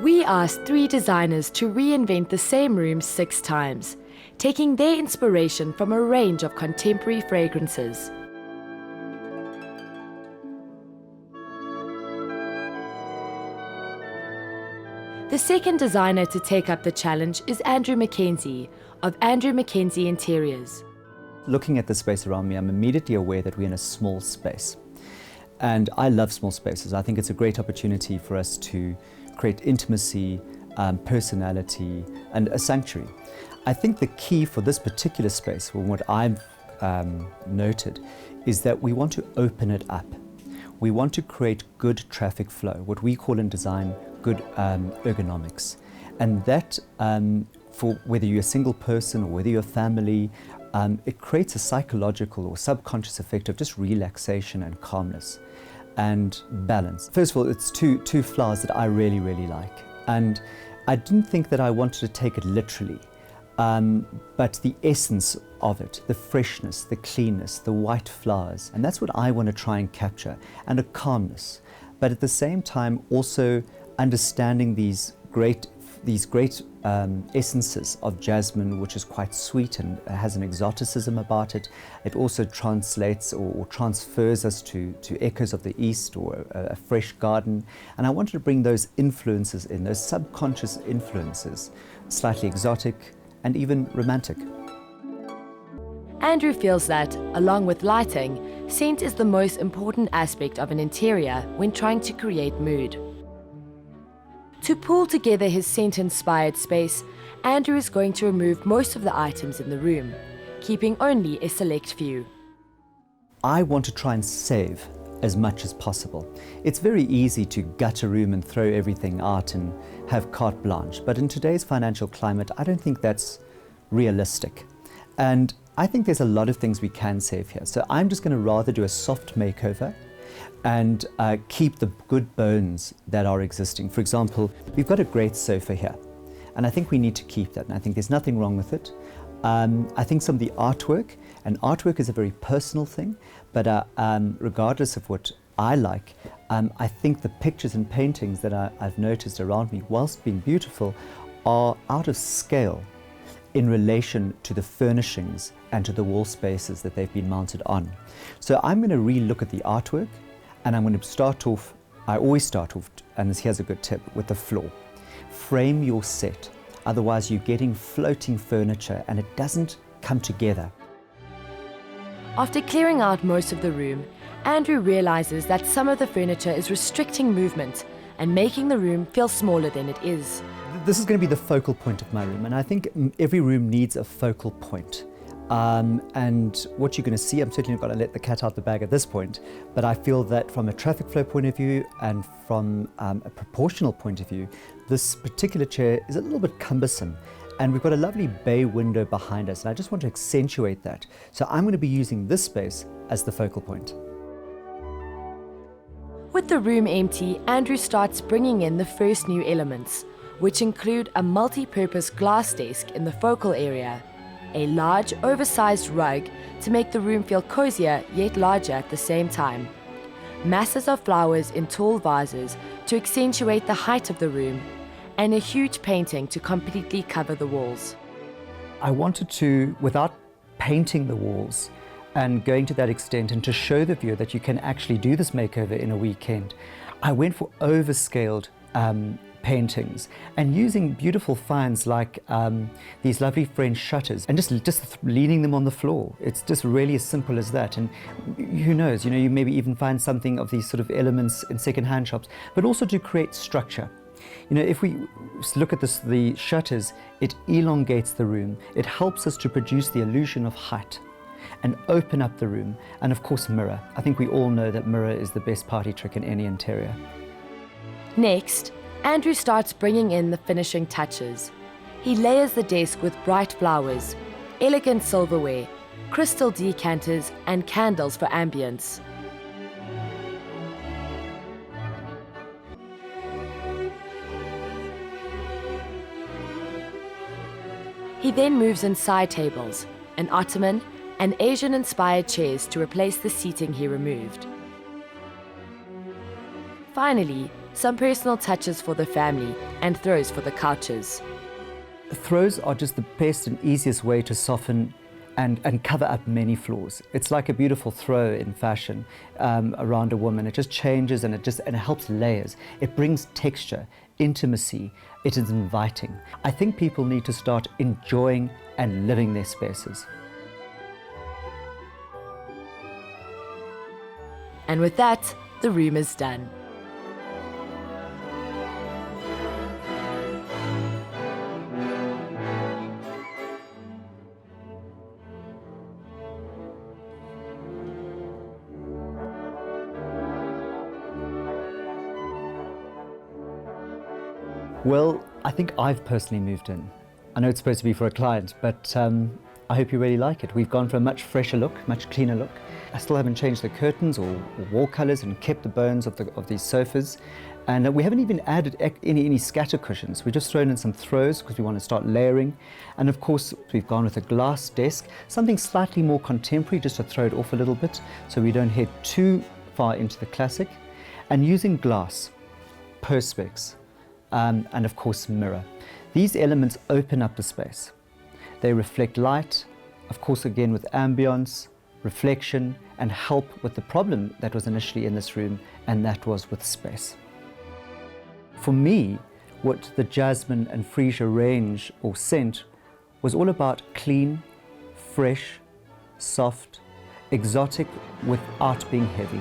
We asked 3 designers to reinvent the same room 6 times, taking their inspiration from a range of contemporary fragrances. The second designer to take up the challenge is Andrew Mackenzie of Andrew Mackenzie Interiors. Looking at the space around me, I'm immediately aware that we're in a small space. And I love small spaces. I think it's a great opportunity for us to create intimacy, personality, and a sanctuary. I think the key for this particular space, from what I've noted, is that we want to open it up. We want to create good traffic flow, what we call in design good ergonomics. And that, for whether you're a single person or whether you're a family, it creates a psychological or subconscious effect of just relaxation and calmness and balance. First of all, it's two flowers that I really, really like. And I didn't think that I wanted to take it literally, but the essence of it, the freshness, the cleanness, the white flowers, and that's what I want to try and capture, and a calmness. But at the same time, also understanding these great essences of jasmine, which is quite sweet and has an exoticism about it. It also translates or transfers us to echoes of the East or a fresh garden. And I wanted to bring those influences in, those subconscious influences, slightly exotic and even romantic. Andrew feels that, along with lighting, scent is the most important aspect of an interior when trying to create mood. To pull together his scent-inspired space, Andrew is going to remove most of the items in the room, keeping only a select few. I want to try and save as much as possible. It's very easy to gut a room and throw everything out and have carte blanche, but in today's financial climate, I don't think that's realistic. And I think there's a lot of things we can save here. So I'm just going to rather do a soft makeover and keep the good bones that are existing. For example, we've got a great sofa here, and I think we need to keep that, and I think there's nothing wrong with it. I think some of the artwork, and artwork is a very personal thing, but regardless of what I like, I think the pictures and paintings that I've noticed around me, whilst being beautiful, are out of scale in relation to the furnishings and to the wall spaces that they've been mounted on. So I'm going to re-look at the artwork, and I'm going to start off, I always start off, and here's a good tip, with the floor. Frame your set, otherwise you're getting floating furniture and it doesn't come together. After clearing out most of the room, Andrew realizes that some of the furniture is restricting movement and making the room feel smaller than it is. This is going to be the focal point of my room, and I think every room needs a focal point. And what you're going to see, I'm certainly not going to let the cat out the bag at this point, but I feel that from a traffic flow point of view and from a proportional point of view, this particular chair is a little bit cumbersome. And we've got a lovely bay window behind us, and I just want to accentuate that. So I'm going to be using this space as the focal point. With the room empty, Andrew starts bringing in the first new elements, which include a multi-purpose glass desk in the focal area, a large, oversized rug to make the room feel cozier yet larger at the same time, masses of flowers in tall vases to accentuate the height of the room, and a huge painting to completely cover the walls. I wanted to, without painting the walls and going to that extent, and to show the viewer that you can actually do this makeover in a weekend, I went for overscaled paintings and using beautiful finds like these lovely French shutters and just leaning them on the floor. It's just really as simple as that. And who knows, you maybe even find something of these sort of elements in second-hand shops, but also to create structure. If we look at the shutters, it elongates the room. It helps us to produce the illusion of height and open up the room. And of course, mirror. I think we all know that mirror is the best party trick in any interior. Next, Andrew starts bringing in the finishing touches. He layers the desk with bright flowers, elegant silverware, crystal decanters, and candles for ambience. He then moves in side tables, an ottoman, and Asian-inspired chairs to replace the seating he removed. Finally, some personal touches for the family, and throws for the couches. Throws are just the best and easiest way to soften and cover up many flaws. It's like a beautiful throw in fashion around a woman. It just changes and it helps layers. It brings texture, intimacy. It is inviting. I think people need to start enjoying and living their spaces. And with that, the room is done. Well, I think I've personally moved in. I know it's supposed to be for a client, but I hope you really like it. We've gone for a much fresher look, much cleaner look. I still haven't changed the curtains or wall colours and kept the bones of these sofas. And we haven't even added any scatter cushions. We've just thrown in some throws because we want to start layering. And of course, we've gone with a glass desk, something slightly more contemporary, just to throw it off a little bit so we don't head too far into the classic. And using glass, perspex, and of course mirror. These elements open up the space. They reflect light, of course again with ambience, reflection, and help with the problem that was initially in this room, and that was with space. For me, what the jasmine and freesia range or scent was all about: clean, fresh, soft, exotic without being heavy.